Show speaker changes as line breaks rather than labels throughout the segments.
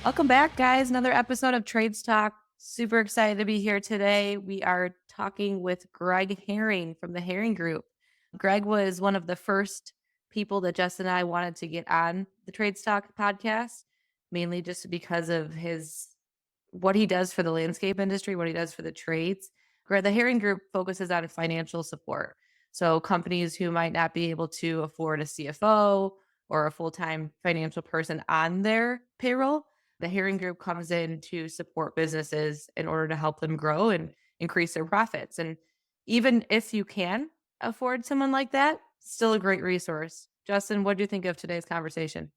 Welcome back, guys. Another episode of Trades Talk. Super excited to be here today. We are talking with Greg Herring from the Herring Group. Greg was one of the first people that Justin and I wanted to get on the Trades Talk podcast, mainly just because of what he does for the landscape industry, what he does for the trades. The Herring Group focuses on financial support. So companies who might not be able to afford a CFO or a full-time financial person on their payroll, the Herring Group comes in to support businesses in order to help them grow and increase their profits. And even if you can afford someone like that, still a great resource. Justin, what do you think of today's conversation?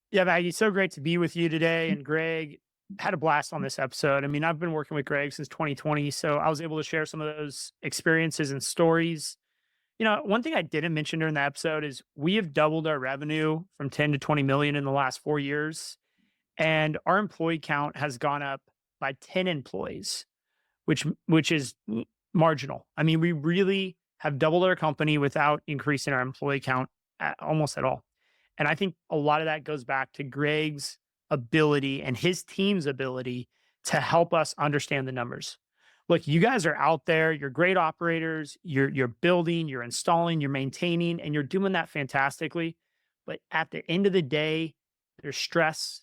Yeah, Maggie, so great to be with you today. And Greg, had a blast on this episode. I mean, I've been working with Greg since 2020, so I was able to share some of those experiences and stories. One thing I didn't mention during the episode is we have doubled our revenue from 10 to 20 million in the last 4 years. And our employee count has gone up by 10 employees, which is marginal. I mean, we really have doubled our company without increasing our employee count almost at all. And I think a lot of that goes back to Greg's ability and his team's ability to help us understand the numbers. Look, you guys are out there, you're great operators, you're building, you're installing, you're maintaining, and you're doing that fantastically. But at the end of the day, there's stress.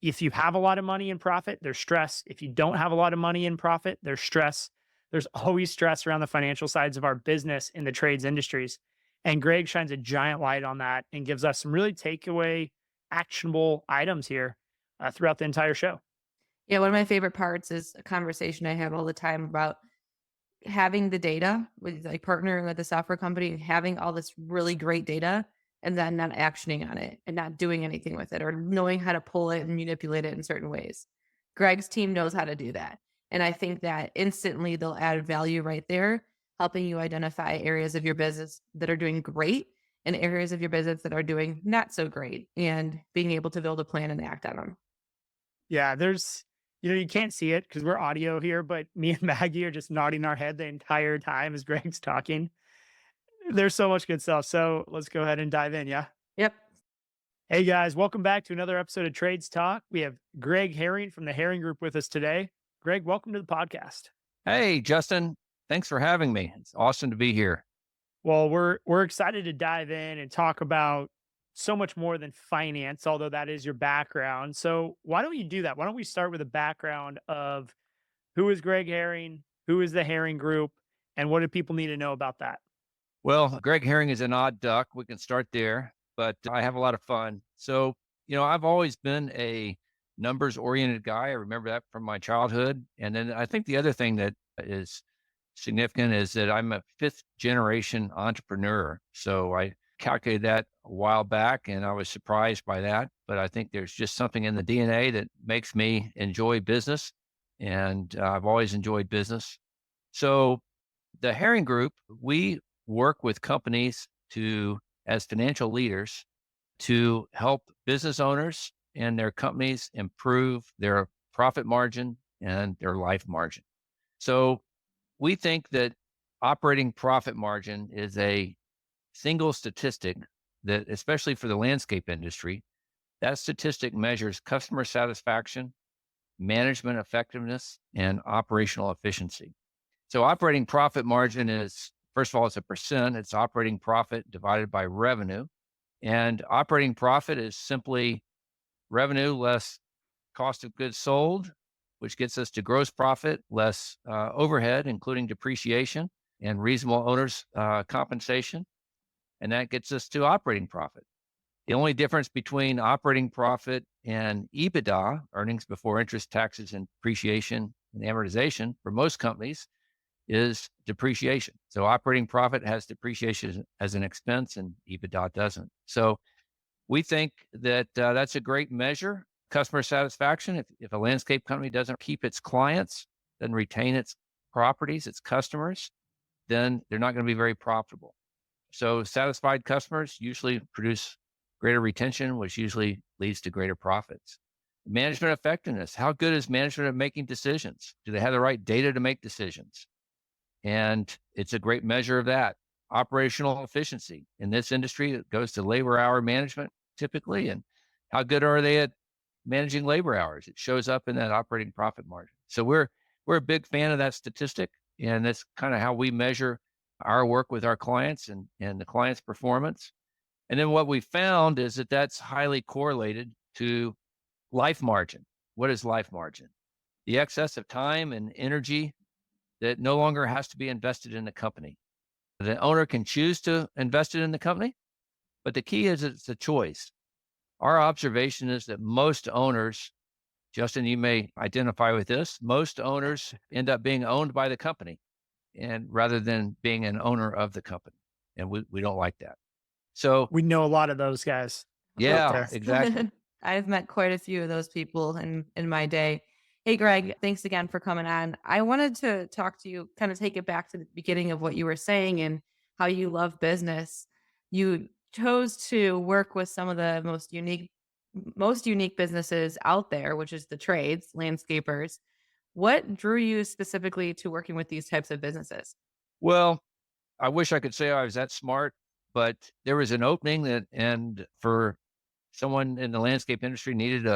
If you have a lot of money in profit, there's stress. If you don't have a lot of money in profit, there's stress. There's always stress around the financial sides of our business in the trades industries. And Greg shines a giant light on that and gives us some really takeaway, actionable items here throughout the entire show.
Yeah, one of my favorite parts is a conversation I have all the time about having the data with like partnering with the software company and having all this really great data and then not actioning on it and not doing anything with it or knowing how to pull it and manipulate it in certain ways. Greg's team knows how to do that. And I think that instantly they'll add value right there, helping you identify areas of your business that are doing great and areas of your business that are doing not so great and being able to build a plan and act on them.
Yeah, you can't see it because we're audio here, but me and Maggie are just nodding our head the entire time as Greg's talking. There's so much good stuff. So let's go ahead and dive in. Yeah.
Yep.
Hey guys, welcome back to another episode of Trades Talk. We have Greg Herring from the Herring Group with us today. Greg, welcome to the podcast.
Hey, Justin. Thanks for having me. It's awesome to be here.
Well, we're excited to dive in and talk about so much more than finance, although that is your background. So why don't you do that? Why don't we start with a background of who is Greg Herring, who is the Herring Group, and what do people need to know about that?
Well, Greg Herring is an odd duck. We can start there, but I have a lot of fun. So, I've always been a numbers oriented guy. I remember that from my childhood. And then I think the other thing that is significant is that I'm a fifth generation entrepreneur. So I calculated that a while back and I was surprised by that. But I think there's just something in the DNA that makes me enjoy business. And I've always enjoyed business. So the Herring Group, we work with companies as financial leaders, to help business owners and their companies improve their profit margin and their life margin. So we think that operating profit margin is a single statistic that, especially for the landscape industry, that statistic measures customer satisfaction, management effectiveness, and operational efficiency. So operating profit margin is, first of all, it's a percent. It's operating profit divided by revenue. And operating profit is simply revenue less cost of goods sold, which gets us to gross profit less overhead, including depreciation and reasonable owners compensation. And that gets us to operating profit. The only difference between operating profit and EBITDA, earnings before interest, taxes, and depreciation and amortization for most companies, is depreciation. So operating profit has depreciation as an expense and EBITDA doesn't. So we think that that's a great measure. Customer satisfaction, if a landscape company doesn't keep its clients, doesn't retain its properties, its customers, then they're not going to be very profitable. So satisfied customers usually produce greater retention, which usually leads to greater profits. Management effectiveness. How good is management at making decisions? Do they have the right data to make decisions? And it's a great measure of that. Operational efficiency. In this industry, it goes to labor hour management typically. And how good are they at managing labor hours. It shows up in that operating profit margin. So we're a big fan of that statistic, and that's kind of how we measure our work with our clients and the client's performance. And then what we found is that that's highly correlated to life margin. What is life margin? The excess of time and energy that no longer has to be invested in the company. The owner can choose to invest it in the company, but the key is it's a choice. Our observation is that most owners, Justin, you may identify with this, most owners end up being owned by the company and rather than being an owner of the company. And we don't like that. So
We know a lot of those guys out
yeah,
there.
Yes.
exactly.
I've met quite a few of those people in my day. Hey, Greg, thanks again for coming on. I wanted to talk to you, kind of take it back to the beginning of what you were saying and how you love business. You chose to work with some of the most unique businesses out there, which is the trades, landscapers. What drew you specifically to working with these types of businesses?
Well, I wish I could say I was that smart, but there was an opening and for someone in the landscape industry needed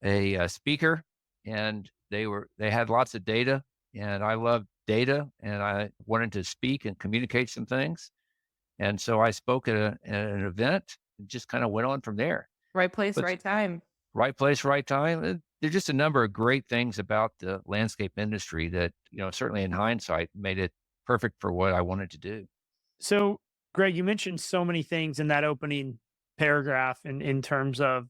a speaker, and they had lots of data, and I love data, and I wanted to speak and communicate some things, and so I spoke at an event and just kind of went on from there.
Right place,
But
right time.
right place, right time. There's just a number of great things about the landscape industry that certainly in hindsight made it perfect for what I wanted to do.
So, Greg, you mentioned so many things in that opening paragraph in terms of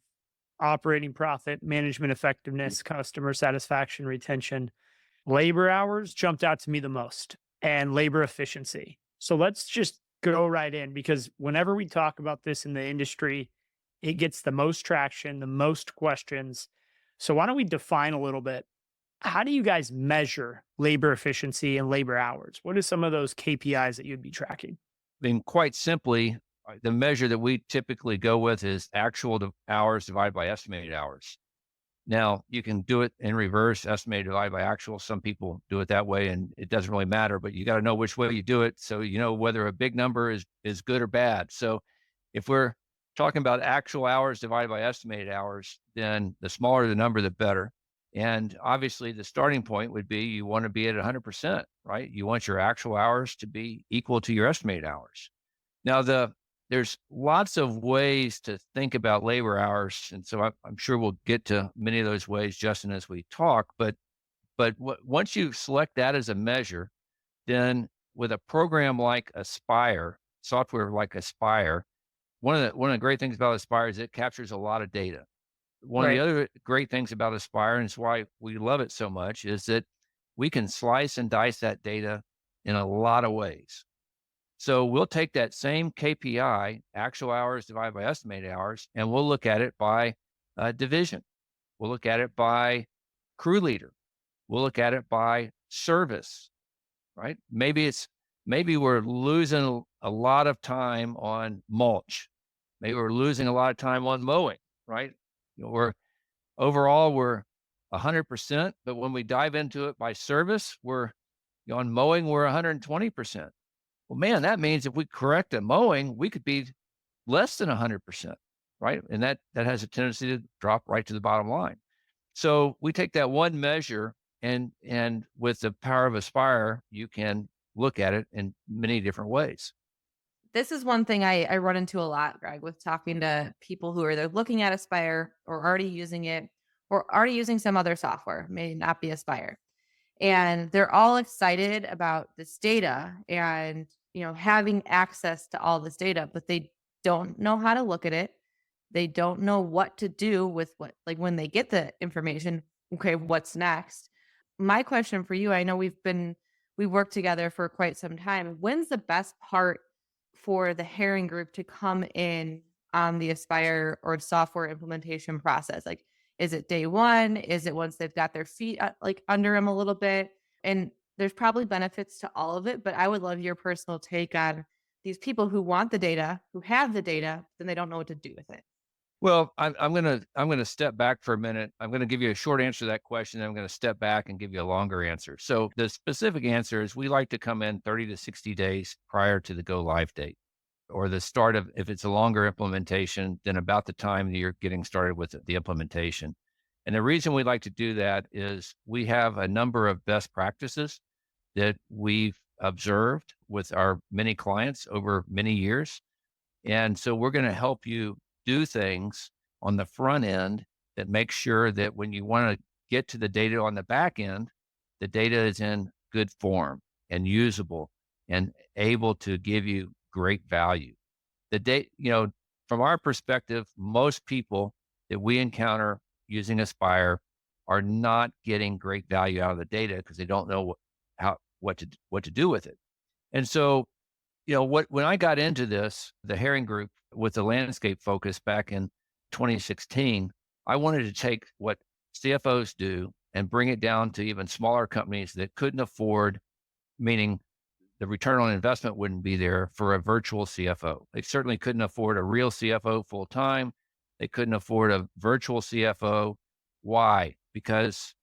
operating profit, management effectiveness, customer satisfaction, retention. Labor hours jumped out to me the most and labor efficiency. So let's just go right in because whenever we talk about this in the industry, it gets the most traction, the most questions. So why don't we define a little bit? How do you guys measure labor efficiency and labor hours? What are some of those KPIs that you'd be tracking?
I mean, quite simply, the measure that we typically go with is hours divided by estimated hours. Now, you can do it in reverse, estimated divided by actual. Some people do it that way, and it doesn't really matter, but you got to know which way you do it so you know whether a big number is good or bad. So if we're talking about actual hours divided by estimated hours, then the smaller the number, the better. And obviously, the starting point would be you want to be at 100%, right? You want your actual hours to be equal to your estimated hours. Now, there's lots of ways to think about labor hours, and so I'm sure we'll get to many of those ways, Justin, as we talk. Once you select that as a measure, then with a program like Aspire, software like Aspire, one of the great things about Aspire is it captures a lot of data. One of the
Right.
other great things about Aspire, and it's why we love it so much, is that we can slice and dice that data in a lot of ways. So we'll take that same KPI, actual hours divided by estimated hours, and we'll look at it by division. We'll look at it by crew leader. We'll look at it by service, right? Maybe we're losing a lot of time on mulch. Maybe we're losing a lot of time on mowing, right? We're 100%, but when we dive into it by service, on mowing, we're 120%. Well, man, that means if we correct a mowing, we could be less than 100%, right? And that has a tendency to drop right to the bottom line. So we take that one measure and with the power of Aspire, you can look at it in many different ways.
This is one thing I run into a lot, Greg, with talking to people who are either looking at Aspire or already using it or already using some other software, may not be Aspire. And they're all excited about this data and, having access to all this data, but they don't know how to look at it. They don't know what to do with like when they get the information, okay, what's next? My question for you, I know we worked together for quite some time. When's the best part for the Herring Group to come in on the Aspire or software implementation process? Like, is it day one? Is it once they've got their feet like under them a little bit? And there's probably benefits to all of it, but I would love your personal take on these people who want the data, who have the data, then they don't know what to do with it.
Well, I'm gonna step back for a minute. I'm gonna give you a short answer to that question. Then I'm gonna step back and give you a longer answer. So the specific answer is we like to come in 30 to 60 days prior to the go live date or the start of, if it's a longer implementation, then about the time that you're getting started with the implementation. And the reason we like to do that is we have a number of best practices that we've observed with our many clients over many years. And so we're going to help you do things on the front end that make sure that when you want to get to the data on the back end, the data is in good form and usable and able to give you great value. The data, from our perspective, most people that we encounter using Aspire are not getting great value out of the data because they don't know what to do with it. And so, when I got into this, the Herring Group with the landscape focus back in 2016, I wanted to take what CFOs do and bring it down to even smaller companies that couldn't afford, meaning the return on investment wouldn't be there for a virtual CFO. They certainly couldn't afford a real CFO full time. They couldn't afford a virtual CFO. Why? Because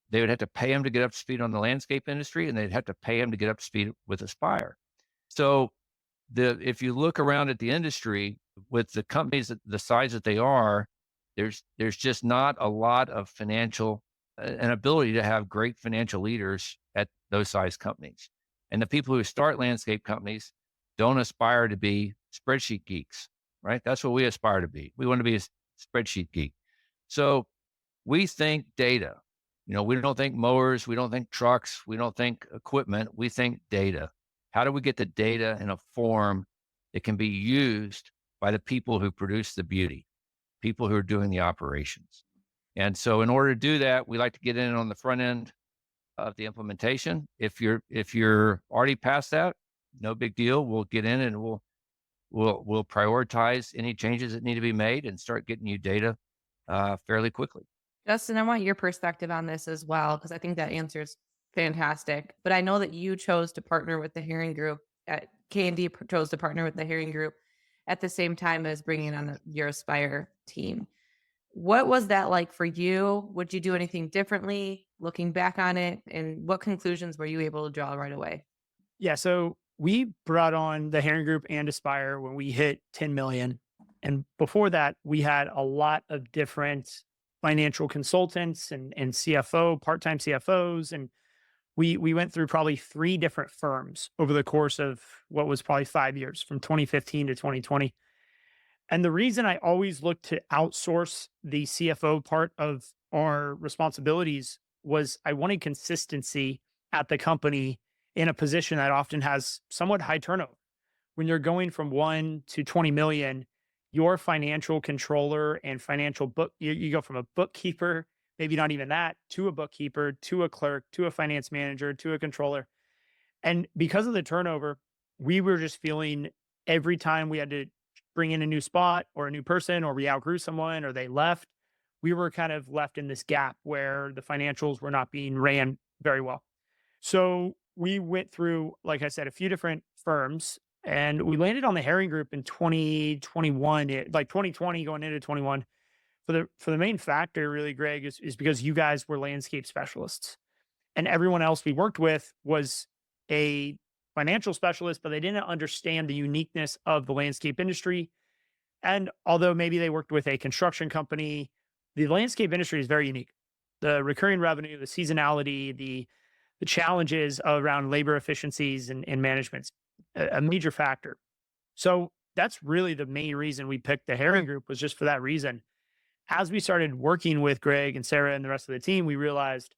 they would have to pay them to get up to speed on the landscape industry, and they'd have to pay them to get up to speed with Aspire. So if you look around at the industry with the companies the size that they are, there's just not a lot of financial an ability to have great financial leaders at those size companies. And the people who start landscape companies don't aspire to be spreadsheet geeks, right? That's what we aspire to be. We want to be a spreadsheet geek. So we think data. We don't think mowers, we don't think trucks, we don't think equipment, we think data. How do we get the data in a form that can be used by the people who produce the beauty, people who are doing the operations? And so in order to do that, we like to get in on the front end of the implementation. If you're already past that, no big deal. We'll get in and we'll prioritize any changes that need to be made and start getting you data fairly quickly.
Justin, I want your perspective on this as well, because I think that answer is fantastic. But I know that you chose to partner with the Herring Group. K&D chose to partner with the Herring Group at the same time as bringing on your Aspire team. What was that like for you? Would you do anything differently looking back on it? And what conclusions were you able to draw right away?
Yeah. So we brought on the Herring Group and Aspire when we hit 10 million. And before that, we had a lot of different financial consultants and CFO, part-time CFOs. And we went through probably 3 different firms over the course of what was probably 5 years, from 2015 to 2020. And the reason I always looked to outsource the CFO part of our responsibilities was I wanted consistency at the company in a position that often has somewhat high turnover. When you're going from 1 to 20 million, your financial controller and financial you go from a bookkeeper, maybe not even that, to a bookkeeper, to a clerk, to a finance manager, to a controller. And because of the turnover, we were just feeling every time we had to bring in a new spot or a new person, or we outgrew someone or they left, we were kind of left in this gap where the financials were not being ran very well. So we went through, like I said, a few different firms, and we landed on the Herring Group in 2021, like 2020 going into 21. For the main factor, really, Greg, is because you guys were landscape specialists, and everyone else we worked with was a financial specialist, but they didn't understand the uniqueness of the landscape industry. And although maybe they worked with a construction company, the landscape industry is very unique. The recurring revenue, the seasonality, the challenges around labor efficiencies and management's a major factor. So that's really the main reason we picked the Herring Group, was just for that reason. As we started working with Greg and Sarah and the rest of the team, we realized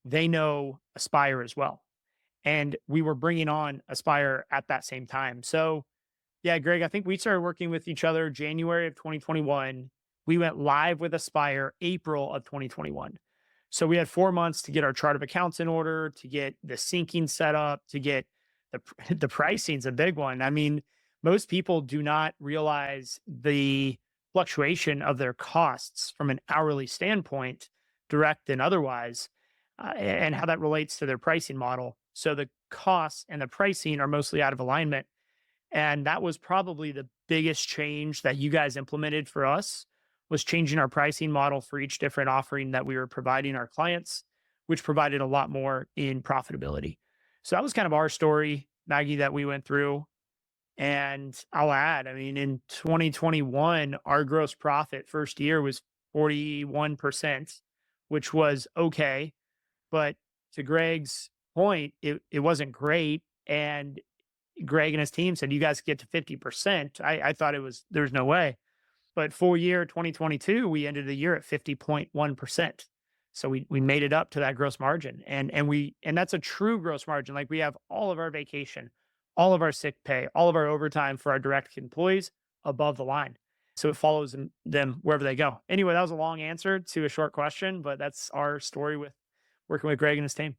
they know Aspire as well. And we were bringing on Aspire at that same time. So yeah, Greg, I think we started working with each other January of 2021. We went live with Aspire April of 2021. So we had 4 months to get our chart of accounts in order, to get the syncing set up, to get the pricing's a big one. I mean, most people do not realize the fluctuation of their costs from an hourly standpoint, direct and otherwise, and how that relates to their pricing model. So the costs and the pricing are mostly out of alignment. And that was probably the biggest change that you guys implemented for us, was changing our pricing model for each different offering that we were providing our clients, which provided a lot more in profitability. So that was kind of our story, Maggie, that we went through. And I'll add, I mean, in 2021, our gross profit first year was 41%. which was okay. But to Greg's point, it wasn't great. And Greg and his team said, you guys get to 50%. I thought there was no way. But full year 2022, we ended the year at 50.1%. So we made it up to that gross margin. And that's a true gross margin. Like we have all of our vacation, all of our sick pay, all of our overtime for our direct employees above the line. So it follows them wherever they go. Anyway, that was a long answer to a short question, but that's our story with working with Greg and his team.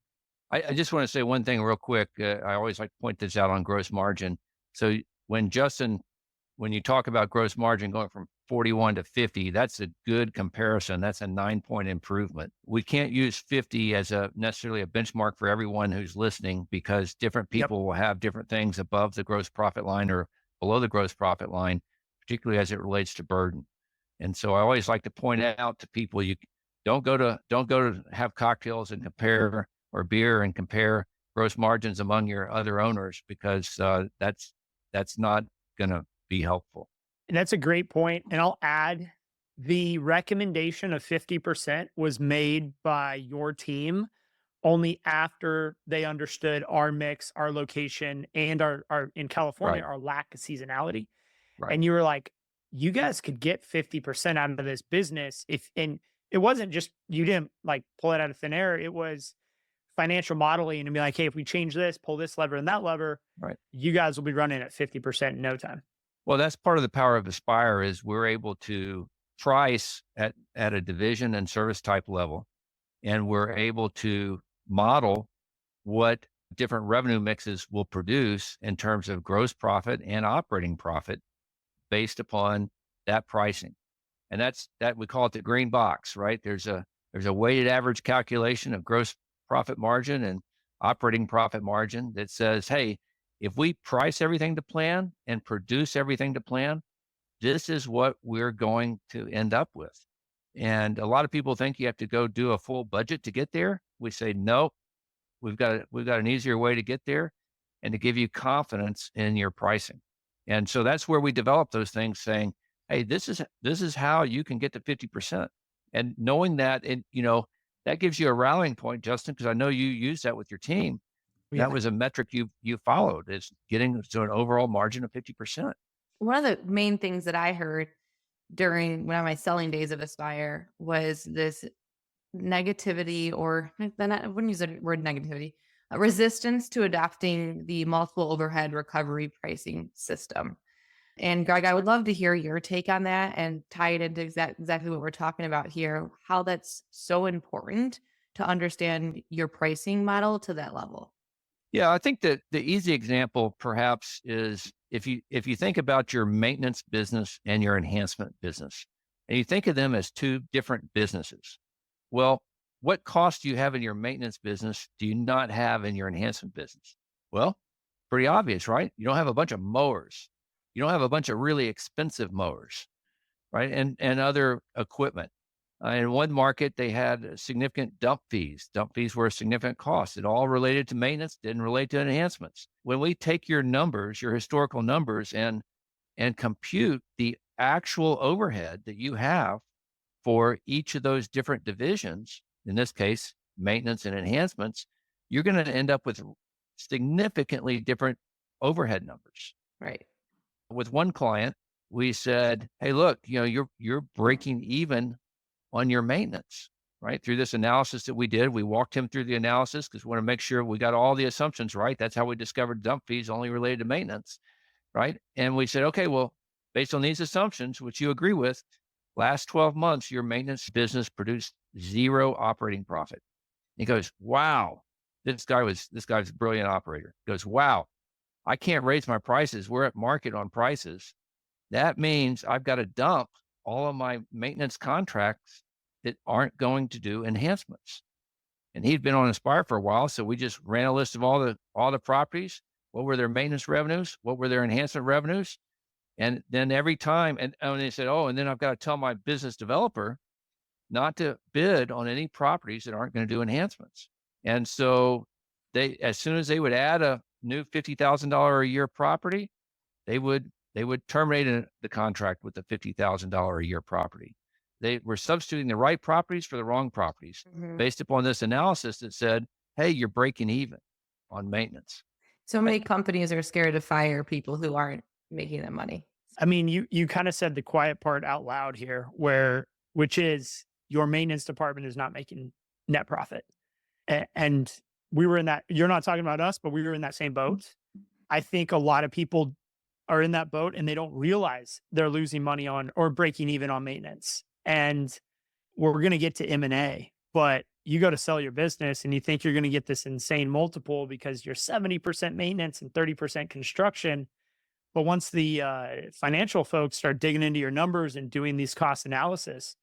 I just want to say one thing real quick. I always like to point this out on gross margin. So when you talk about gross margin going from 41 to 50, that's a good comparison. That's a 9-point improvement. We can't use 50 as necessarily a benchmark for everyone who's listening, because different
Yep.
people will have different things above the gross profit line or below the gross profit line, particularly as it relates to burden. And so I always like to point out to people, you don't go to have cocktails and compare, or beer and compare gross margins among your other owners, because that's not going to be helpful.
And that's a great point. And I'll add, the recommendation of 50% was made by your team only after they understood our mix, our location, and our in California,
Right.
our lack of seasonality.
Right.
And you were like, you guys could get 50% out of this business and it wasn't just, you didn't like pull it out of thin air. It was financial modeling and be like, hey, if we change this, pull this lever and that lever,
Right.
you guys will be running at 50% in no time.
Well, that's part of the power of Aspire, is we're able to price at a division and service type level, and we're able to model what different revenue mixes will produce in terms of gross profit and operating profit based upon that pricing. And that we call it the green box, right? There's a weighted average calculation of gross profit margin and operating profit margin that says, hey, if we price everything to plan and produce everything to plan, this is what we're going to end up with. And a lot of people think you have to go do a full budget to get there. We say, no, we've got an easier way to get there, and to give you confidence in your pricing. And so that's where we develop those things, saying, hey, this is how you can get to 50%. And knowing that, and that gives you a rallying point, Justin, because I know you use that with your team.
Yeah.
That was a metric you followed, is getting to an overall margin of 50%.
One of the main things that I heard during one of my selling days of Aspire was this negativity, or then I wouldn't use the word negativity, resistance to adopting the multiple overhead recovery pricing system. And Greg, I would love to hear your take on that and tie it into exactly what we're talking about here, how that's so important to understand your pricing model to that level.
Yeah, I think that the easy example perhaps is if you think about your maintenance business and your enhancement business, and you think of them as two different businesses. Well, what cost do you have in your maintenance business do you not have in your enhancement business? Well, pretty obvious, right? You don't have a bunch of mowers. You don't have a bunch of really expensive mowers, right? And other equipment. In one market, they had significant dump fees. Dump fees were a significant cost. It all related to maintenance, didn't relate to enhancements. When we take your numbers, your historical numbers, and compute the actual overhead that you have for each of those different divisions, in this case, maintenance and enhancements, you're going to end up with significantly different overhead numbers.
Right.
With one client, we said, hey, look, you're breaking even on your maintenance, right? Through this analysis that we did, we walked him through the analysis because we want to make sure we got all the assumptions right. That's how we discovered dump fees only related to maintenance, right? And we said, okay, well, based on these assumptions, which you agree with, last 12 months, your maintenance business produced 0 operating profit. He goes, wow, this guy's a brilliant operator. He goes, wow, I can't raise my prices. We're at market on prices. That means I've got to dump all of my maintenance contracts that aren't going to do enhancements. And he'd been on Aspire for a while, so we just ran a list of all the properties. What were their maintenance revenues? What were their enhancement revenues? And then every time, and they said, oh, and then I've got to tell my business developer not to bid on any properties that aren't going to do enhancements. And so as soon as they would add a new $50,000 a year property, they would terminate the contract with the $50,000 a year property. they were substituting the right properties for the wrong properties
Mhm.
based upon this analysis that said, hey, you're breaking even on maintenance.
So many companies are scared to fire people who aren't making them money.
I mean, you kind of said the quiet part out loud here, which is your maintenance department is not making net profit. And we were in that. You're not talking about us, but we were in that same boat. I think a lot of people are in that boat and they don't realize they're losing money on or breaking even on maintenance. And we're going to get to M&A, but you go to sell your business and you think you're going to get this insane multiple because you're 70% maintenance and 30% construction. But once the financial folks start digging into your numbers and doing these cost analysis,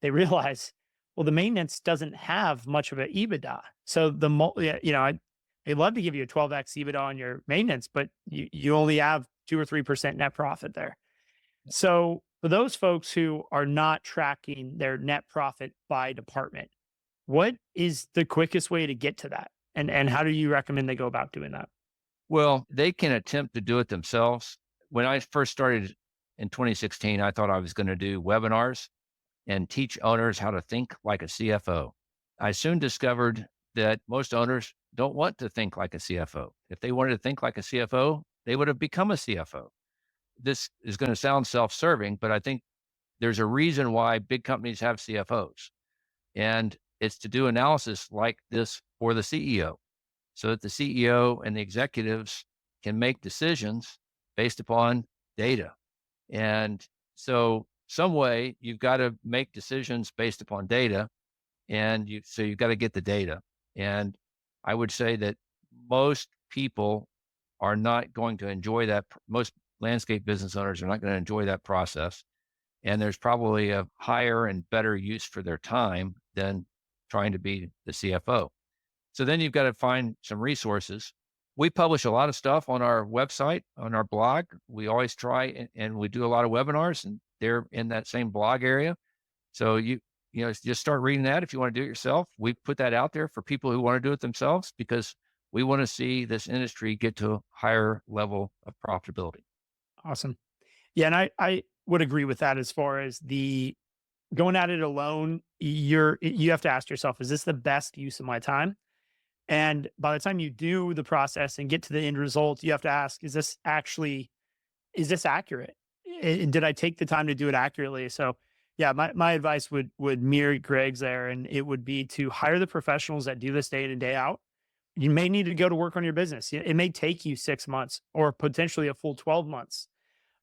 they realize, well, the maintenance doesn't have much of an EBITDA. So they'd love to give you a 12x EBITDA on your maintenance, but you only have 2 or 3% net profit there. So for those folks who are not tracking their net profit by department, what is the quickest way to get to that? And how do you recommend they go about doing that?
Well, they can attempt to do it themselves. When I first started in 2016, I thought I was going to do webinars and teach owners how to think like a CFO. I soon discovered that most owners don't want to think like a CFO. If they wanted to think like a CFO, they would have become a CFO. This is going to sound self-serving, but I think there's a reason why big companies have CFOs. And it's to do analysis like this for the CEO so that the CEO and the executives can make decisions based upon data. And so some way you've got to make decisions based upon data, and you've got to get the data. And I would say that most people are not going to enjoy that. Most landscape business owners are not going to enjoy that process. And there's probably a higher and better use for their time than trying to be the CFO. So then you've got to find some resources. We publish a lot of stuff on our website, on our blog. We always try and we do a lot of webinars, and they're in that same blog area. So just start reading that if you want to do it yourself. We put that out there for people who want to do it themselves because we want to see this industry get to a higher level of profitability.
Awesome. Yeah. And I would agree with that as far as the going at it alone. You have to ask yourself, is this the best use of my time? And by the time you do the process and get to the end result, you have to ask, is this accurate? And did I take the time to do it accurately? So yeah, my advice would mirror Greg's there. And it would be to hire the professionals that do this day in and day out. You may need to go to work on your business. It may take you 6 months or potentially a full 12 months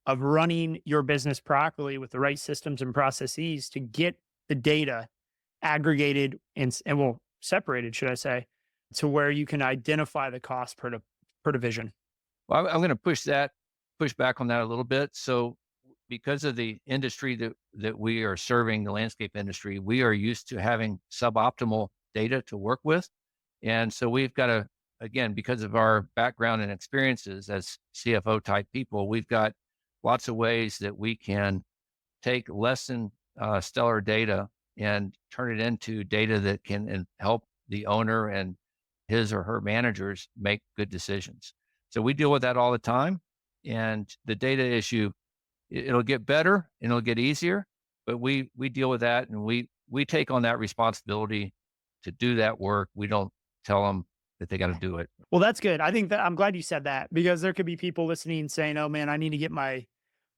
of running your business properly with the right systems and processes to get the data aggregated and separated, should I say, to where you can identify the cost per division.
Well, I'm going to push back on that a little bit. So because of the industry that we are serving, the landscape industry, we are used to having suboptimal data to work with. And so we've got to, again, because of our background and experiences as CFO type people, we've got lots of ways that we can take less than stellar data and turn it into data that can help the owner and his or her managers make good decisions. So we deal with that all the time. And the data issue, it'll get better and it'll get easier, but we deal with that, and we take on that responsibility to do that work. We don't tell them that they got to do it.
Well, that's good. I think that I'm glad you said that because there could be people listening saying, oh man, I need to get my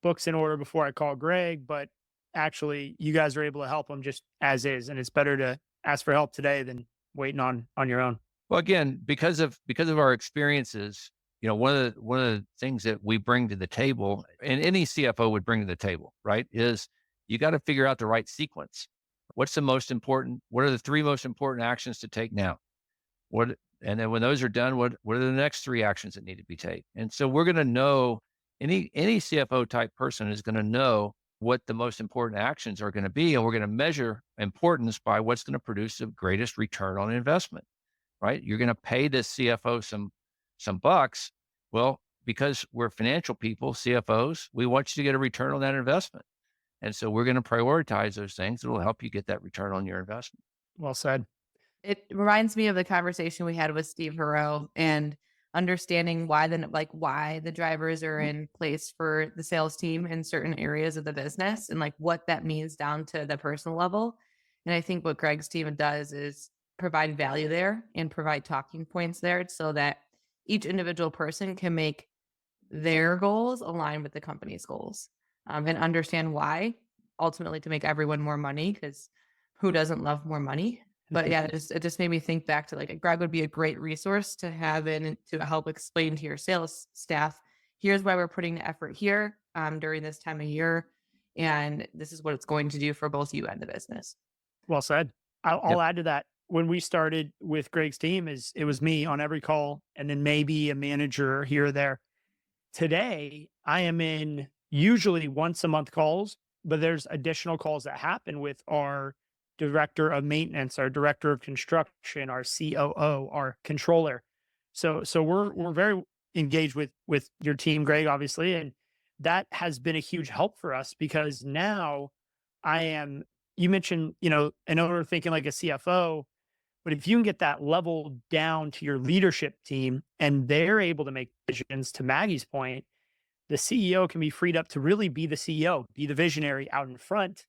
books in order before I call Greg. But actually you guys are able to help them just as is. And it's better to ask for help today than waiting on your own.
Well, again, because of our experiences, one of the things that we bring to the table, and any CFO would bring to the table, right, is you got to figure out the right sequence. What's the most important? What are the 3 most important actions to take now? And then when those are done, what are the next 3 actions that need to be taken? And so we're going to know, any CFO type person is going to know what the most important actions are going to be, and we're going to measure importance by what's going to produce the greatest return on investment. Right? You're going to pay this CFO some bucks. Well, because we're financial people, CFOs, we want you to get a return on that investment. And so we're going to prioritize those things that will help you get that return on your investment.
Well said.
It reminds me of the conversation we had with Steve Hero. And understanding why the drivers are in place for the sales team in certain areas of the business and like what that means down to the personal level. And I think what Greg's team does is provide value there and provide talking points there so that each individual person can make their goals align with the company's goals, and understand why, ultimately to make everyone more money, because who doesn't love more money? But yeah, it just made me think back to like Greg would be a great resource to have in and to help explain to your sales staff, here's why we're putting the effort here during this time of year. And this is what it's going to do for both you and the business.
Well said. I'll,
Yep.
I'll add to that. When we started with Greg's team, is it was me on every call, and then maybe a manager here or there. Today, I am in usually once a month calls, but there's additional calls that happen with our director of maintenance, our director of construction, our COO, our controller. So we're very engaged with your team, Greg, obviously, and that has been a huge help for us because now I am. You mentioned, an owner thinking like a CFO, but if you can get that level down to your leadership team and they're able to make decisions, to Maggie's point, the CEO can be freed up to really be the CEO, be the visionary out in front.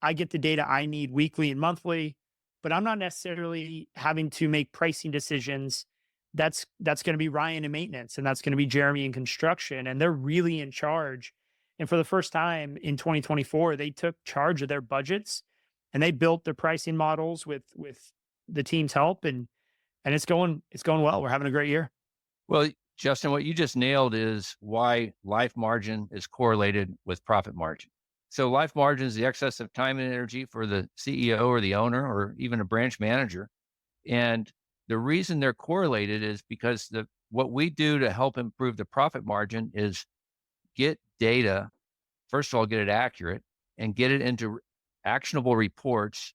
I get the data I need weekly and monthly, but I'm not necessarily having to make pricing decisions. That's going to be Ryan in maintenance, and that's going to be Jeremy in construction, and they're really in charge. And for the first time in 2024, they took charge of their budgets and they built their pricing models with the team's help, and it's going well. We're having a great year.
Well, Justin, what you just nailed is why life margin is correlated with profit margin. So life margin is the excess of time and energy for the CEO or the owner or even a branch manager. And the reason they're correlated is because what we do to help improve the profit margin is get data, first of all, get it accurate and get it into actionable reports,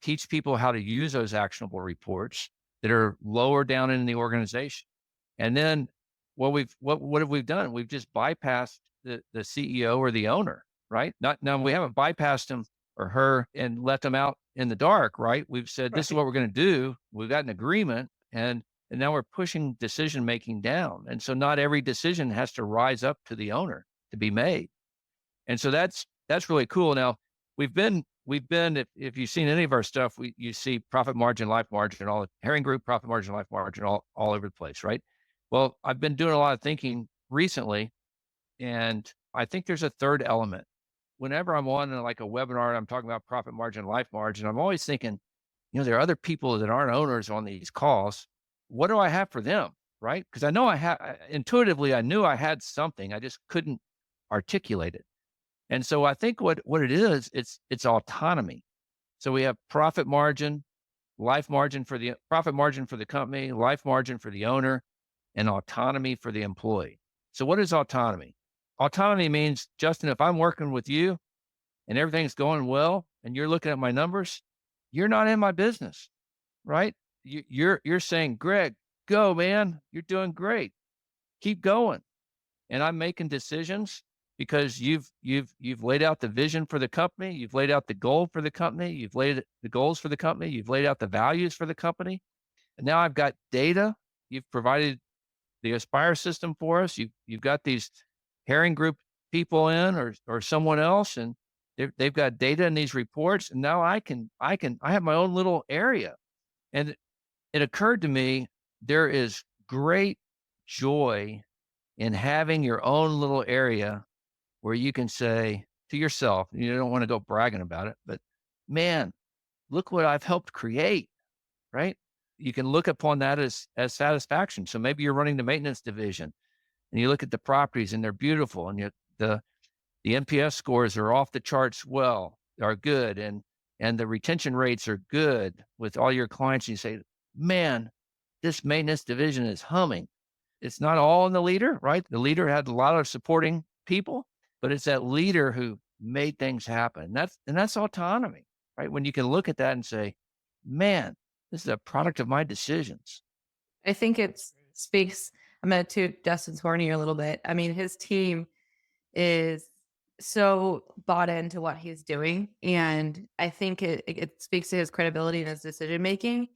teach people how to use those actionable reports that are lower down in the organization. And then what have we done? We've just bypassed the CEO or the owner, right? Not now we haven't bypassed him or her and let them out in the dark, right? We've said this is
Right.
what we're going to do. We've got an agreement, and now we're pushing decision making down. And so not every decision has to rise up to the owner to be made. And so that's really cool. Now we've been if you've seen any of our stuff, you see profit margin, life margin, all Herring Group, profit margin, life margin, all over the place, right? Well, I've been doing a lot of thinking recently, and I think there's a third element. Whenever I'm on like a webinar and I'm talking about profit margin, life margin, I'm always thinking, there are other people that aren't owners on these calls. What do I have for them? Right? Because I know intuitively, I knew I had something. I just couldn't articulate it. And so I think what it is, it's autonomy. So we have profit margin, life margin for the profit margin for the company, life margin for the owner, and autonomy for the employee. So what is autonomy? Autonomy means, Justin, if I'm working with you and everything's going well and you're looking at my numbers, you're not in my business, right? You're saying, Greg, go, man, you're doing great. Keep going. And I'm making decisions because you've laid out the vision for the company, you've laid out the goal for the company, you've laid the goals for the company, you've laid out the values for the company. And now I've got data. You've provided the Aspire system for us. You've got these Herring Group people in or someone else, and they've got data in these reports. And now I have my own little area. And it occurred to me, there is great joy in having your own little area where you can say to yourself, you don't want to go bragging about it, but man, look what I've helped create, right? You can look upon that as satisfaction. So maybe you're running the maintenance division and you look at the properties and they're beautiful and the NPS scores are off the charts are good, and the retention rates are good with all your clients. You say, man, this maintenance division is humming. It's not all in the leader, right? The leader had a lot of supporting people, but it's that leader who made things happen. That's autonomy, right? When you can look at that and say, man, this is a product of my decisions.
I think it speaks. I'm going to toot Justin's horn here a little bit. I mean, his team is so bought into what he's doing, and I think it speaks to his credibility and his decision making.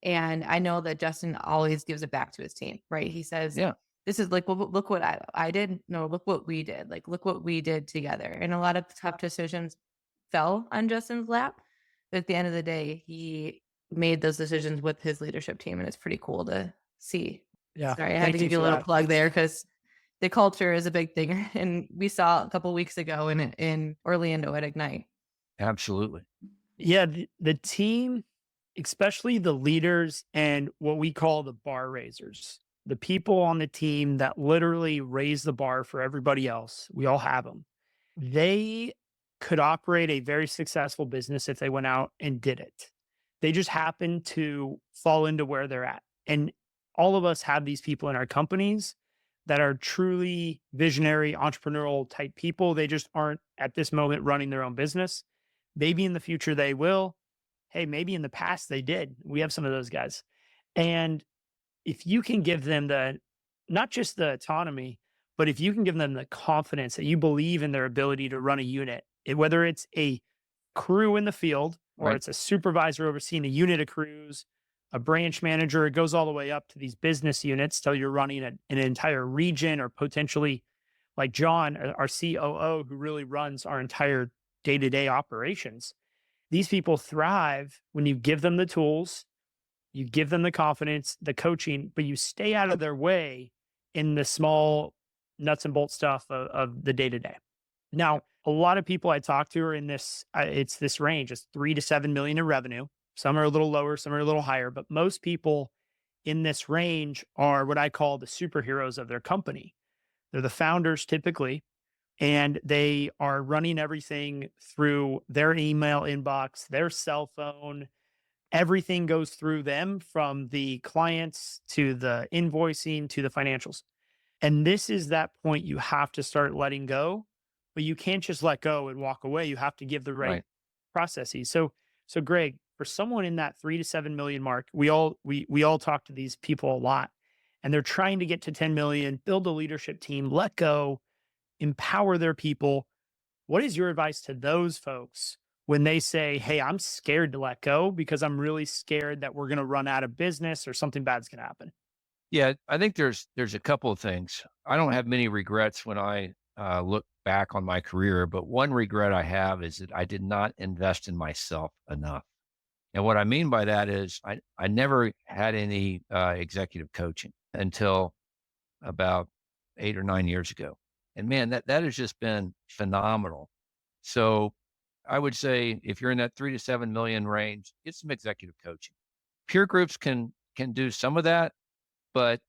And I know that Justin always gives it back to his team, right? He says,
Yeah,
this is like, look what I did. No, look what we did. Like, look what we did together. And a lot of tough decisions fell on Justin's lap. But at the end of the day, he made those decisions with his leadership team. And it's pretty cool to see.
Yeah.
Sorry, I had to
Thank you
give you a
for
little
that.
plug there because the culture is a big thing. And we saw a couple weeks ago in Orlando at Ignite.
absolutely.
Yeah. The team, especially the leaders and what we call the bar raisers, the people on the team that literally raise the bar for everybody else. We all have them. They could operate a very successful business if they went out and did it. They just happen to fall into where they're at. And all of us have these people in our companies that are truly visionary, entrepreneurial type people. They just aren't at this moment running their own business. Maybe in the future they will. Hey, maybe in the past they did. We have some of those guys. And if you can give them the, not just the autonomy, but if you can give them the confidence that you believe in their ability to run a unit, whether it's a crew in the field or
Right.
it's a supervisor overseeing a unit of crews, a branch manager, it goes all the way up to these business units till you're running an entire region, or potentially like John, our COO, who really runs our entire day to day operations. These people thrive when you give them the tools, you give them the confidence, the coaching, but you stay out of their way in the small nuts and bolts stuff of the day to day. Now, a lot of people I talk to are in this, it's this range, it's 3 to 7 million in revenue. Some are a little lower, some are a little higher, but most people in this range are what I call the superheroes of their company. They're the founders typically, and they are running everything through their email inbox, their cell phone. Everything goes through them, from the clients to the invoicing to the financials. And this is that point you have to start letting go, but you can't just let go and walk away. You have to give the right
Right.
processes. So Greg, for someone in that 3 to 7 million mark, we all talk to these people a lot, and they're trying to get to 10 million, build a leadership team, let go, empower their people. What is your advice to those folks when they say, hey, I'm scared to let go because I'm really scared that we're going to run out of business or something bad's going to happen?
Yeah, I think there's a couple of things. I don't have many regrets when I look back on my career, but one regret I have is that I did not invest in myself enough. And what I mean by that is I never had any executive coaching until about 8 or 9 years ago. And man, that has just been phenomenal. So I would say if you're in that 3 to 7 million range, get some executive coaching. Peer groups can do some of that, but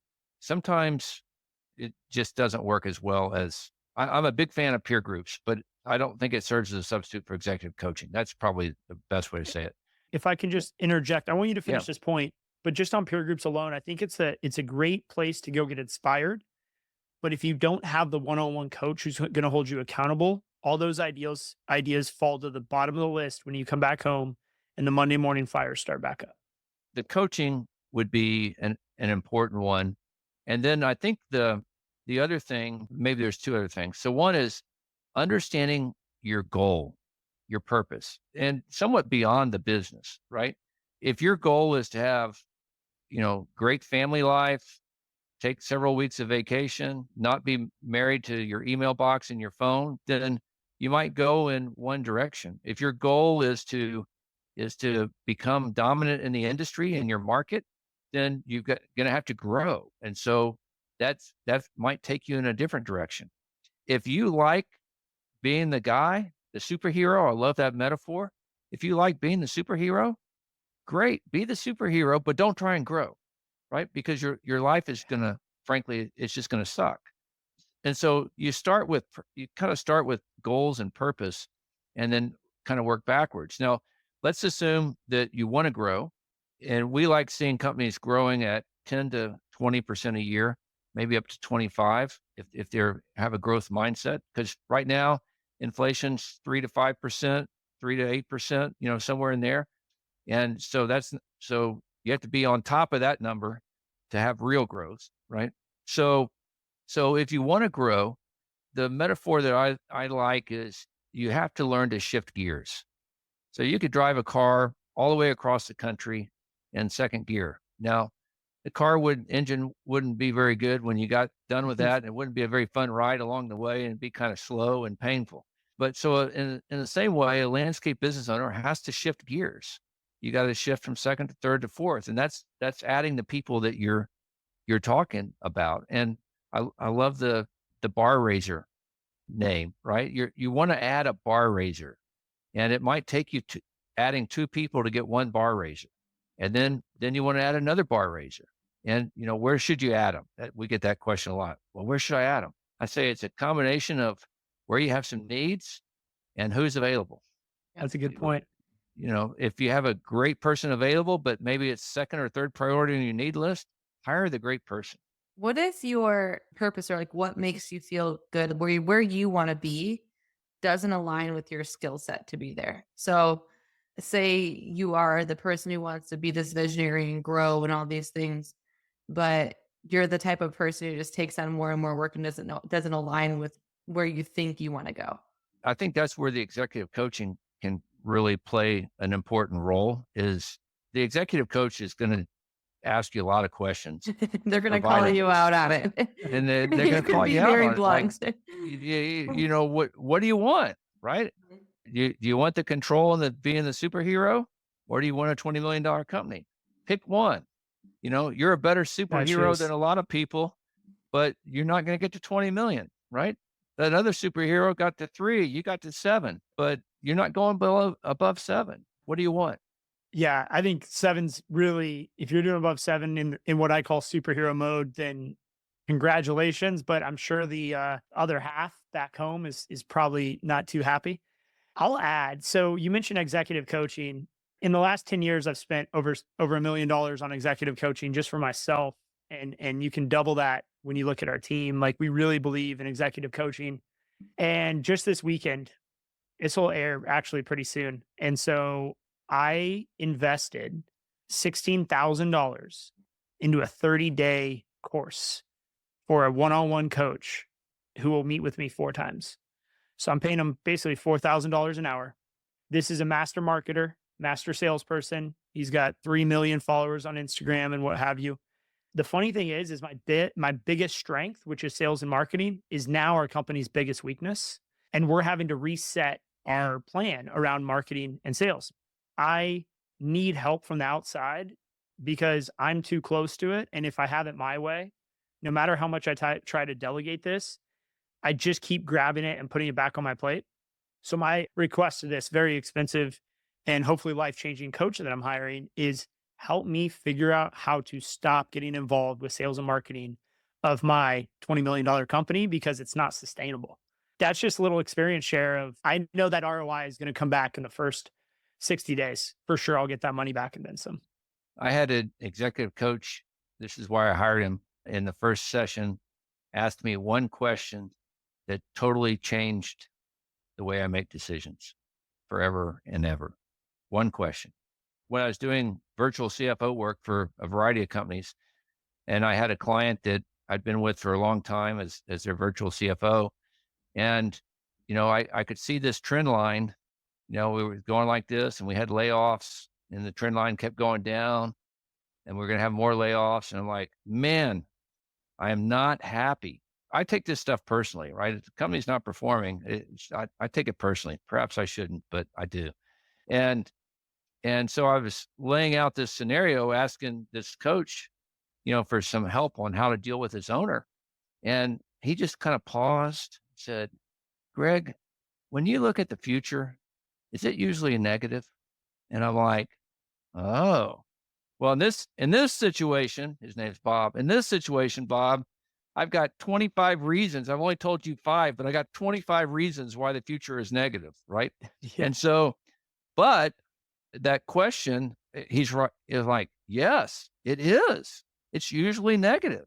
sometimes it just doesn't work as well as I'm a big fan of peer groups, but I don't think it serves as a substitute for executive coaching. That's probably the best way to say it.
If I can just interject, I want you to
Yeah.
finish this point, but just on peer groups alone, I think it's a great place to go get inspired. But if you don't have the one-on-one coach who's going to hold you accountable, all those ideas fall to the bottom of the list when you come back home and the Monday morning fires start back up.
The coaching would be an important one. And then I think the other thing, maybe there's two other things. So one is understanding your goal, your purpose, and somewhat beyond the business, right? If your goal is to have, great family life, take several weeks of vacation, not be married to your email box and your phone, then you might go in one direction. If your goal is to become dominant in the industry in your market, then you're going to have to grow. And so that might take you in a different direction. If you like being the guy, the superhero, I love that metaphor. If you like being the superhero, great, be the superhero, but don't try and grow, right? Because your life is gonna, frankly, it's just gonna suck. And so you kind of start with goals and purpose, and then kind of work backwards. Now, let's assume that you want to grow, and we like seeing companies growing at 10 to 20% a year, maybe up to 25 if they're have a growth mindset. Because right now, inflation's 3 to 5%, 3 to 8%, somewhere in there. And so you have to be on top of that number to have real growth, right? So so if you want to grow, the metaphor that I like is you have to learn to shift gears. So you could drive a car all the way across the country in second gear. Now, the engine wouldn't be very good when you got done with that. It wouldn't be a very fun ride along the way and be kind of slow and painful. But so in the same way, a landscape business owner has to shift gears. You got to shift from second to third to fourth. And that's adding the people that you're talking about. And I love the bar raiser name, right? You want to add a bar raiser, and it might take you to adding 2 people to get 1 bar raiser. And then you want to add another bar raiser. And, where should you add them? We get that question a lot. Well, where should I add them? I say it's a combination of where you have some needs and who's available.
That's a good point.
If you have a great person available, but maybe it's second or third priority on your need list, hire the great person.
What is your purpose, or like what makes you feel good where you want to be doesn't align with your skill set to be there? So say you are the person who wants to be this visionary and grow and all these things, but you're the type of person who just takes on more and more work and doesn't align with where you think you want to go.
I think that's where the executive coaching can really play an important role. Is the executive coach is going to ask you a lot of questions.
They're going to call you out on it.
And they're going to call you out
very
on
blunt.
it. Like, what do you want, right? Do you want the control and being the superhero, or do you want a $20 million company? Pick one. You're a better superhero than a lot of people, but you're not going to get to 20 million, right? That other superhero got to 3, you got to 7, but you're not going above 7. What do you want?
Yeah, I think 7's really, if you're doing above 7 in what I call superhero mode, then congratulations. But I'm sure the other half back home is probably not too happy. I'll add, so you mentioned executive coaching. In the last 10 years, I've spent over $1 million on executive coaching just for myself. And you can double that when you look at our team. Like, we really believe in executive coaching. And just this weekend, this will air actually pretty soon. And so I invested $16,000 into a 30-day course for a one-on-one coach who will meet with me 4 times. So I'm paying him basically $4,000 an hour. This is a master marketer, master salesperson. He's got 3 million followers on Instagram and what have you. The funny thing is my biggest strength, which is sales and marketing, is now our company's biggest weakness. And we're having to reset our plan around marketing and sales. I need help from the outside because I'm too close to it. And if I have it my way, no matter how much I try to delegate this, I just keep grabbing it and putting it back on my plate. So my request to this very expensive and hopefully life-changing coach that I'm hiring is help me figure out how to stop getting involved with sales and marketing of my $20 million company because it's not sustainable. That's just a little experience share of, I know that ROI is going to come back in the first 60 days. For sure, I'll get that money back and then some.
I had an executive coach. This is why I hired him. In the first session, asked me one question that totally changed the way I make decisions forever and ever. One question. When I was doing virtual CFO work for a variety of companies, and I had a client that I'd been with for a long time as their virtual CFO. And, I could see this trend line. We were going like this and we had layoffs and the trend line kept going down and we're going to have more layoffs. And I'm like, man, I am not happy. I take this stuff personally, right? If the company's not performing, I take it personally. Perhaps I shouldn't, but I do. And so I was laying out this scenario, asking this coach, for some help on how to deal with his owner. And he just kind of paused, said, Greg, when you look at the future, is it usually a negative? And I'm like, oh, well, in this situation, his name's Bob. In this situation, Bob, I've got 25 reasons. I've only told you 5, but I got 25 reasons why the future is negative, right?
Yeah.
And so, but that question, he's right, is like, yes, it is. It's usually negative.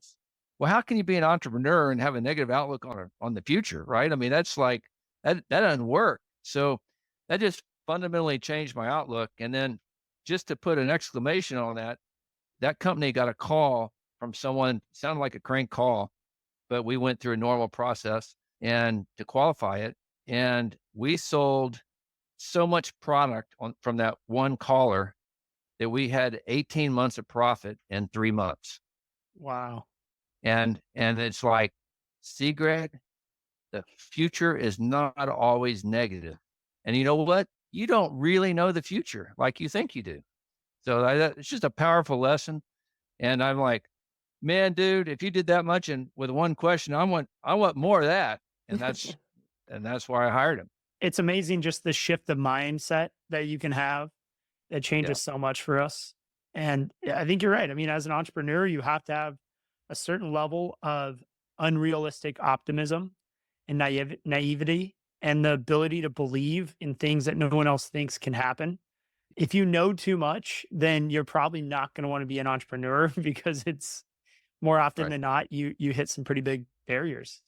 Well, how can you be an entrepreneur and have a negative outlook on the future, right? I mean, that's like, that doesn't work. So that just fundamentally changed my outlook. And then just to put an exclamation on that company got a call from someone, sounded like a crank call, but we went through a normal process and to qualify it. And we sold so much product from that one caller that we had 18 months of profit in 3 months.
Wow.
And it's like, see, Greg, the future is not always negative. And you know what? You don't really know the future like you think you do. So it's just a powerful lesson. And I'm like, man, dude, if you did that much and with one question, I want more of that. And that's why I hired him.
It's amazing just the shift of mindset that you can have that
Yeah,
changes so much for us. And yeah, I think you're right. I mean, as an entrepreneur, you have to have a certain level of unrealistic optimism and naivety and the ability to believe in things that no one else thinks can happen. If you know too much, then you're probably not going to want to be an entrepreneur because it's more often
right.
than not, you hit some pretty big barriers.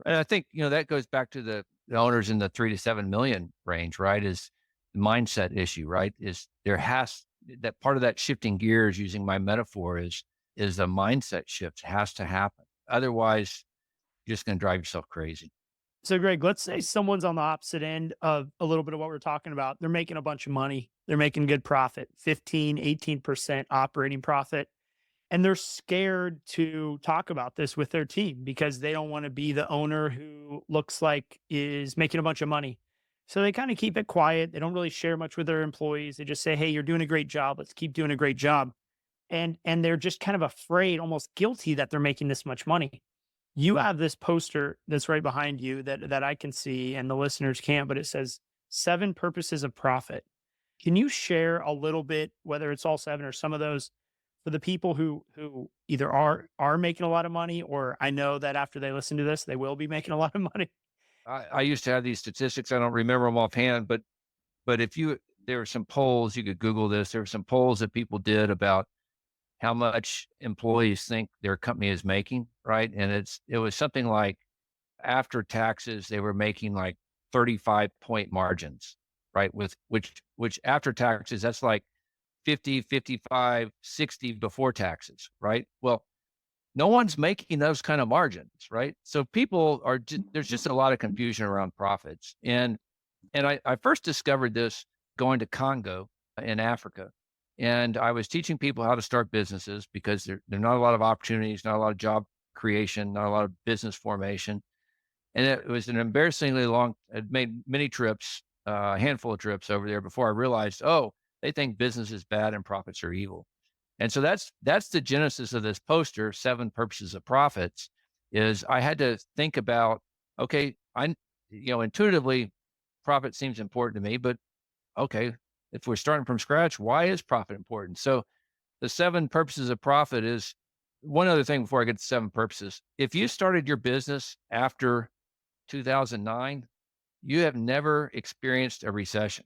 And I think, that goes back to the owners in the 3 to 7 million range, right? Is the mindset issue, right? Is there has that part of that shifting gears, using my metaphor, is a mindset shift has to happen. Otherwise, you're just going to drive yourself crazy.
So, Greg, let's say someone's on the opposite end of a little bit of what we're talking about. They're making a bunch of money. They're making good profit, 15, 18% operating profit. And they're scared to talk about this with their team because they don't want to be the owner who looks like is making a bunch of money. So they kind of keep it quiet. They don't really share much with their employees. They just say, "Hey, you're doing a great job. Let's keep doing a great job." And they're just kind of afraid, almost guilty that they're making this much money. You have this poster that's right behind you that I can see and the listeners can't, but it says 7 purposes of profit. Can you share a little bit, whether it's all 7 or some of those, for the people who either are making a lot of money, or I know that after they listen to this, they will be making a lot of money?
I used to have these statistics. I don't remember them offhand, but there were some polls, you could Google this. There were some polls that people did about how much employees think their company is making, right? And it was something like, after taxes, they were making like 35-point margins, right? With which after taxes, that's like 50, 55, 60 before taxes, right? Well, no one's making those kind of margins, right? So people are there's just a lot of confusion around profits. And I first discovered this going to Congo in Africa. And I was teaching people how to start businesses because there are not a lot of opportunities, not a lot of job creation, not a lot of business formation. And it was an embarrassingly long, I'd made many trips, a handful of trips over there before I realized, oh, they think business is bad and profits are evil. And so that's the genesis of this poster, 7 Purposes of Profits, is I had to think about, okay, intuitively, profit seems important to me, but okay, if we're starting from scratch, why is profit important? So the 7 purposes of profit is one other thing before I get to 7 purposes. If you started your business after 2009, you have never experienced a recession.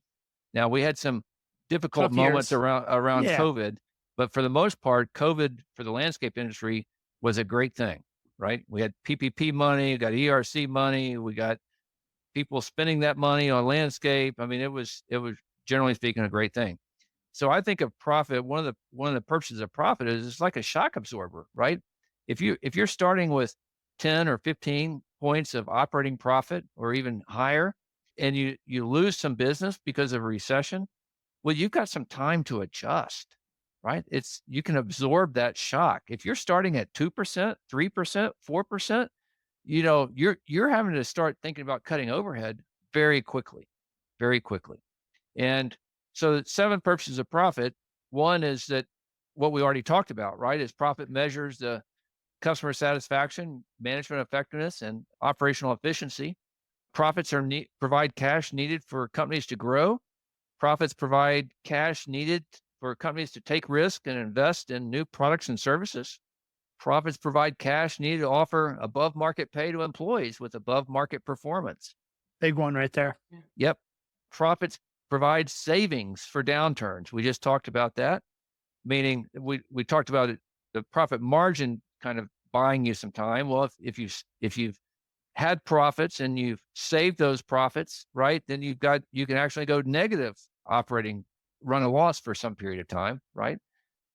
Now, we had some difficult
Tough
moments
years.
around
Yeah.
COVID, but for the most part, COVID for the landscape industry was a great thing, right? We had PPP money, got ERC money, we got people spending that money on landscape. I mean, it was generally speaking a great thing. So I think of profit. One of the purposes of profit is it's like a shock absorber, right? If you're starting with 10 or 15 points of operating profit or even higher, and you lose some business because of a recession, well, you've got some time to adjust, right? You can absorb that shock. If you're starting at 2%, 3%, 4%, you're having to start thinking about cutting overhead very quickly, very quickly. And so 7 purposes of profit, one is that what we already talked about, right? Is profit measures the customer satisfaction, management effectiveness, and operational efficiency. Profits provide cash needed for companies to grow. Profits provide cash needed for companies to take risk and invest in new products and services. Profits provide cash needed to offer above market pay to employees with above market performance.
Big one right there.
Yep. Profits provide savings for downturns. We just talked about that, meaning we talked about it, the profit margin kind of buying you some time. Well, if you've had profits and you've saved those profits, right, then you can actually go negative operating, run a loss for some period of time, right?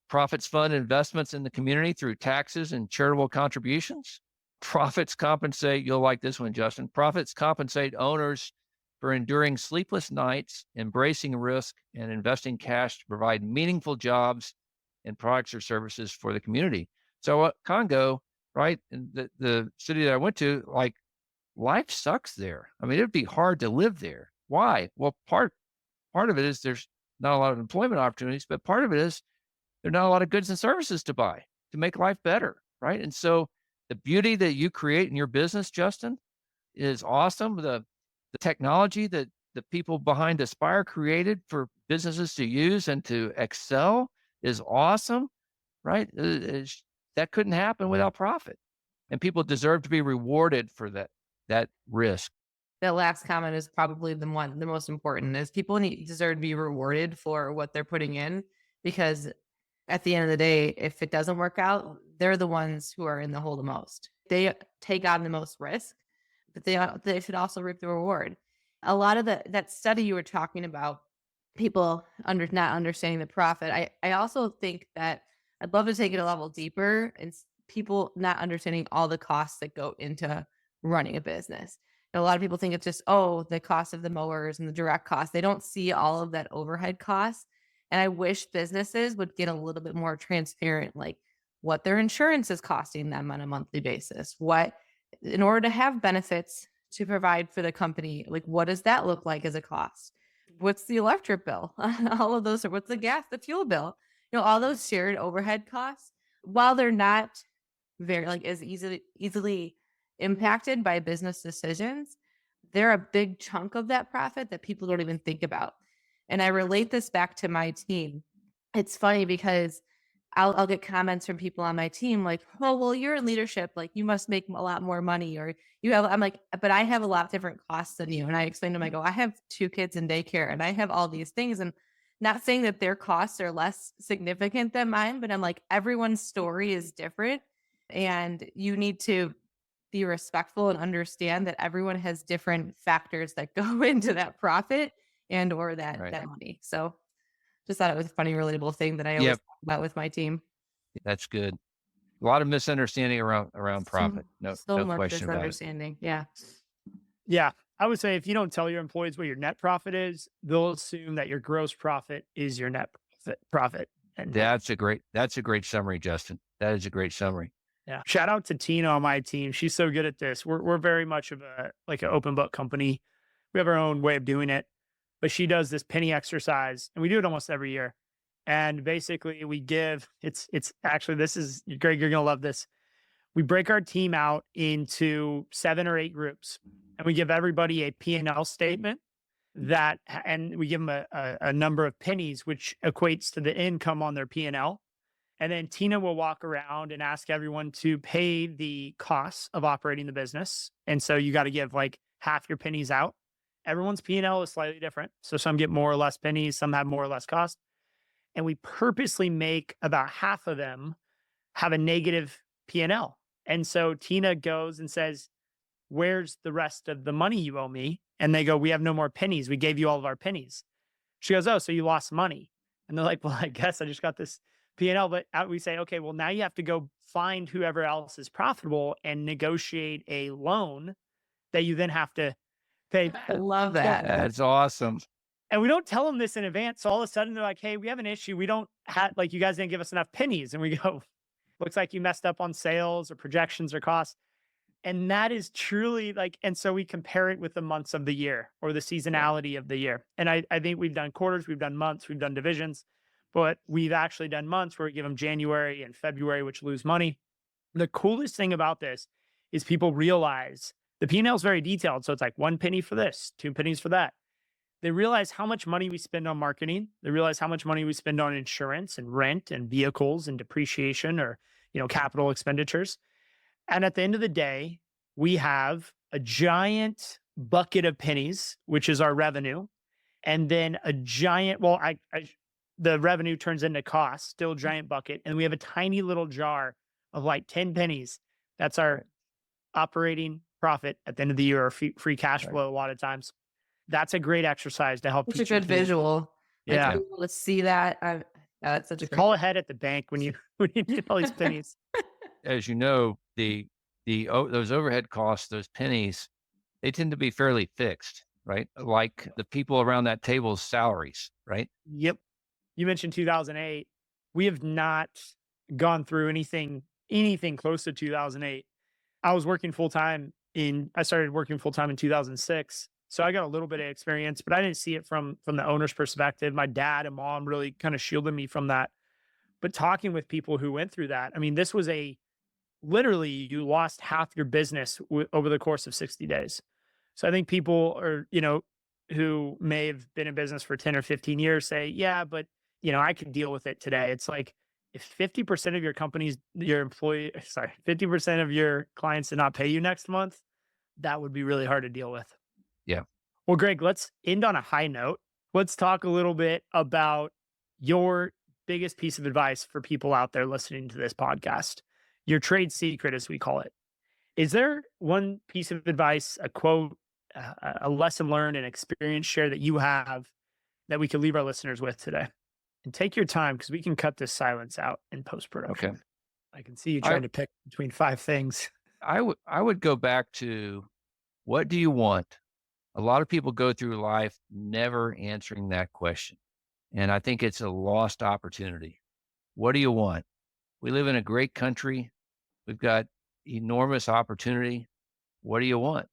Profits fund investments in the community through taxes and charitable contributions. Profits compensate, you'll like this one, Justin. Profits compensate owners for enduring sleepless nights, embracing risk, and investing cash to provide meaningful jobs and products or services for the community. So Congo, right, in the city that I went to, like life sucks there. I mean, it'd be hard to live there. Why? Well, part of it is there's not a lot of employment opportunities, but part of it is there are not a lot of goods and services to buy to make life better, right? And so the beauty that you create in your business, Justin, is awesome. The technology that the people behind Aspire created for businesses to use and to excel is awesome, right? That couldn't happen without profit, and people deserve to be rewarded for that risk.
That last comment is probably the most important is people deserve to be rewarded for what they're putting in, because at the end of the day, if it doesn't work out, they're the ones who are in the hole the most. They take on the most risk, but they should also reap the reward. A lot of that study you were talking about, people not understanding the profit. I also think that I'd love to take it a level deeper and people not understanding all the costs that go into running a business. A lot of people think it's just, oh, the cost of the mowers and the direct costs. They don't see all of that overhead costs. And I wish businesses would get a little bit more transparent, like what their insurance is costing them on a monthly basis. What, in order to have benefits to provide for the company, like what does that look like as a cost? What's the electric bill? All of those, or what's the gas, the fuel bill? All those shared overhead costs, while they're not very like as easily impacted by business decisions, they're a big chunk of that profit that people don't even think about. And I relate this back to my team. It's funny because I'll get comments from people on my team like, oh, well, you're in leadership. Like you must make a lot more money, or I'm like, but I have a lot different costs than you. And I explained to them, I go, I have 2 kids in daycare and I have all these things. And not saying that their costs are less significant than mine, but I'm like, everyone's story is different. And you need to be respectful and understand that everyone has different factors that go into that profit and or that
Right.
that money. So just thought it was a funny, relatable thing that I always
Yep,
talk about with my team.
that's good. A lot of misunderstanding around
So
profit. No,
so
no
much
question about it.
misunderstanding. Yeah.
Yeah. I would say if you don't tell your employees what your net profit is, they'll assume that your gross profit is your net profit. And
That's a great summary, Justin. That is a great summary.
yeah. Shout out to Tina on my team. She's so good at this. We're very much of an open book company. We have our own way of doing it, but she does this penny exercise and we do it almost every year. And basically we give, it's actually, this is, Greg, you're going to love this. We break our team out into 7 or 8 groups and we give everybody a P&L statement and we give them a number of pennies, which equates to the income on their P&L. And then Tina will walk around and ask everyone to pay the costs of operating the business. And so you got to give like half your pennies out. Everyone's P&L is slightly different. So some get more or less pennies, some have more or less cost. And we purposely make about half of them have a negative P&L. And so Tina goes and says, where's the rest of the money you owe me? And they go, we have no more pennies. We gave you all of our pennies. She goes, oh, so you lost money. And they're like, well, I guess I just got this P&L. But we say, okay, well, now you have to go find whoever else is profitable and negotiate a loan that you then have to pay.
I love that.
That's awesome.
And we don't tell them this in advance. So all of a sudden they're like, hey, we have an issue. We don't have, like, you guys didn't give us enough pennies. And we go, looks like you messed up on sales or projections or costs. And that is truly like, and so we compare it with the months of the year or the seasonality of the year. And I think we've done quarters, we've done months, we've done divisions, but we've actually done months where we give them January and February, which lose money. The coolest thing about this is people realize the P&L is very detailed. So it's like 1 penny for this, 2 pennies for that. They realize how much money we spend on marketing. They realize how much money we spend on insurance and rent and vehicles and depreciation or, capital expenditures. And at the end of the day, we have a giant bucket of pennies, which is our revenue. And then a giant, the revenue turns into cost, still a giant bucket. And we have a tiny little jar of like 10 pennies. That's our operating profit at the end of the year, or free cash flow a lot of times. That's a great exercise to help.
It's a good visual.
Yeah.
Like, to be able to see that. That's such a great
call ahead at the bank when you need all these pennies.
As you know, those overhead costs, those pennies, they tend to be fairly fixed, right? Like the people around that table's salaries, right?
Yep. You mentioned 2008. We have not gone through anything close to 2008. I started working full time in 2006. So I got a little bit of experience, but I didn't see it from the owner's perspective. My dad and mom really kind of shielded me from that. But talking with people who went through that, I mean, this was a literally you lost half your business over the course of 60 days. So I think people who may have been in business for 10 or 15 years say, yeah, but I can deal with it today. It's like if 50% of your employee, sorry, 50% of your clients did not pay you next month, that would be really hard to deal with.
Yeah.
Well, Greg, let's end on a high note. Let's talk a little bit about your biggest piece of advice for people out there listening to this podcast, your trade secret, as we call it. Is there one piece of advice, a quote, a lesson learned, an experience share that you have that we could leave our listeners with today? And take your time because we can cut this silence out in post
Okay.
production. I can see you
I
trying to pick between 5 things.
I would go back to, what do you want? A lot of people go through life never answering that question. And I think it's a lost opportunity. What do you want? We live in a great country. We've got enormous opportunity. What do you want?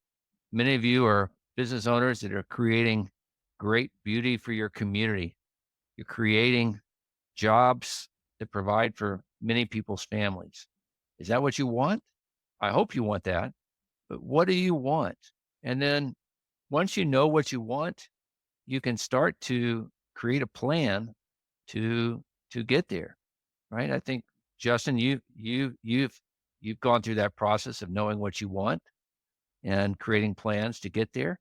Many of you are business owners that are creating great beauty for your community. You're creating jobs that provide for many people's families. Is that what you want? I hope you want that. But what do you want? And then once you know what you want, you can start to create a plan to get there, right? I think, Justin, you've gone through that process of knowing what you want and creating plans to get there.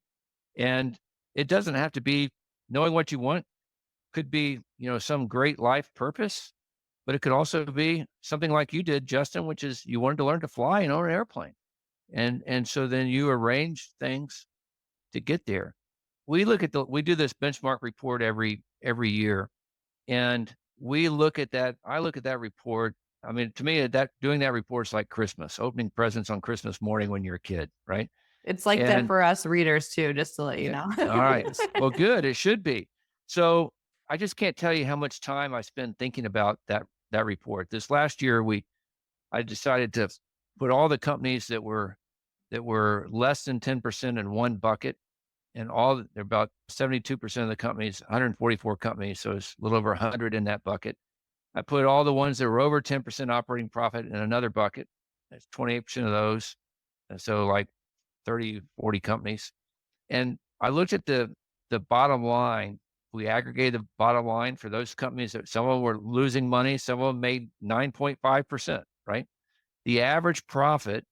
And it doesn't have to be knowing what you want, could be, some great life purpose, but it could also be something like you did, Justin, which is you wanted to learn to fly and own an airplane. And so then you arrange things to get there. We do this benchmark report every year, and we look at that. I look at that report. I mean, to me, doing that report is like Christmas, opening presents on Christmas morning when you're a kid, right?
It's like that
And
for us readers too, just to let you
yeah,
know.
all right. Well, good. It should be. So I just can't tell you how much time I spend thinking about that report. This last year, I decided to put all the companies that were less than 10% in one bucket, and they're about 72% of the companies, 144 companies, so it's a little over 100 in that bucket. I put all the ones that were over 10% operating profit in another bucket. That's 28% of those. And so like 30, 40 companies. And I looked at the bottom line. We aggregated the bottom line for those companies that some of them were losing money, some of them made 9.5%, right? The average profit,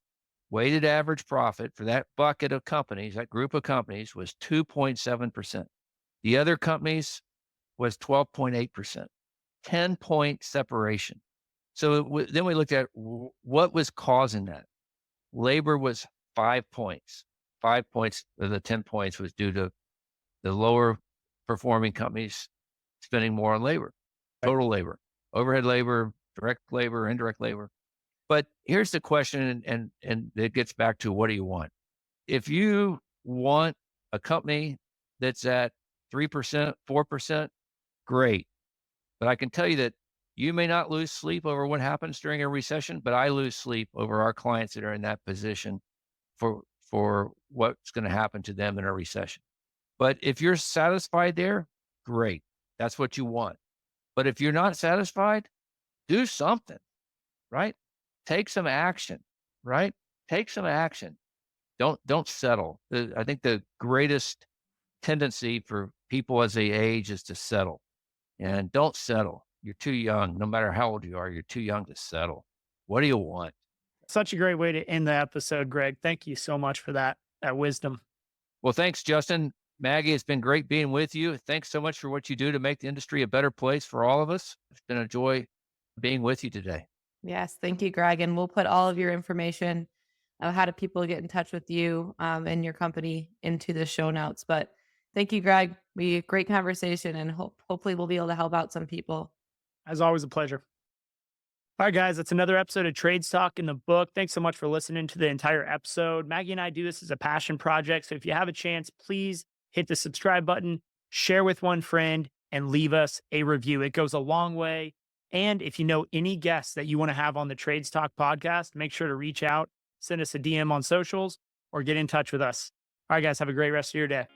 weighted average profit for that bucket of companies, that group of companies, was 2.7%. The other companies was 12.8%, 10-point separation. So then we looked at what was causing that. Labor was 5 points. 5 points of the 10 points was due to the lower performing companies spending more on labor, total labor, overhead labor, direct labor, indirect labor. But here's the question, and it gets back to, what do you want? If you want a company that's at 3%, 4%, great. But I can tell you that you may not lose sleep over what happens during a recession, but I lose sleep over our clients that are in that position for what's going to happen to them in a recession. But if you're satisfied there, great. That's what you want. But if you're not satisfied, do something, right? Take some action, right? Take some action. Don't settle. I think the greatest tendency for people as they age is to settle. And don't settle. You're too young. No matter how old you are, you're too young to settle. What do you want?
Such a great way to end the episode, Greg. Thank you so much for that wisdom.
Well, thanks, Justin. Maggie, it's been great being with you. Thanks so much for what you do to make the industry a better place for all of us. It's been a joy being with you today.
Yes, thank you, Greg. And we'll put all of your information, how do people get in touch with you and your company, into the show notes. But thank you, Greg. Great conversation, and hopefully we'll be able to help out some people.
As always, a pleasure. All right, guys, that's another episode of Trades Talk in the book. Thanks so much for listening to the entire episode. Maggie and I do this as a passion project. So if you have a chance, please hit the subscribe button, share with one friend, and leave us a review. It goes a long way. And if you know any guests that you want to have on the Trades Talk podcast, make sure to reach out, send us a DM on socials, or get in touch with us. All right, guys, have a great rest of your day.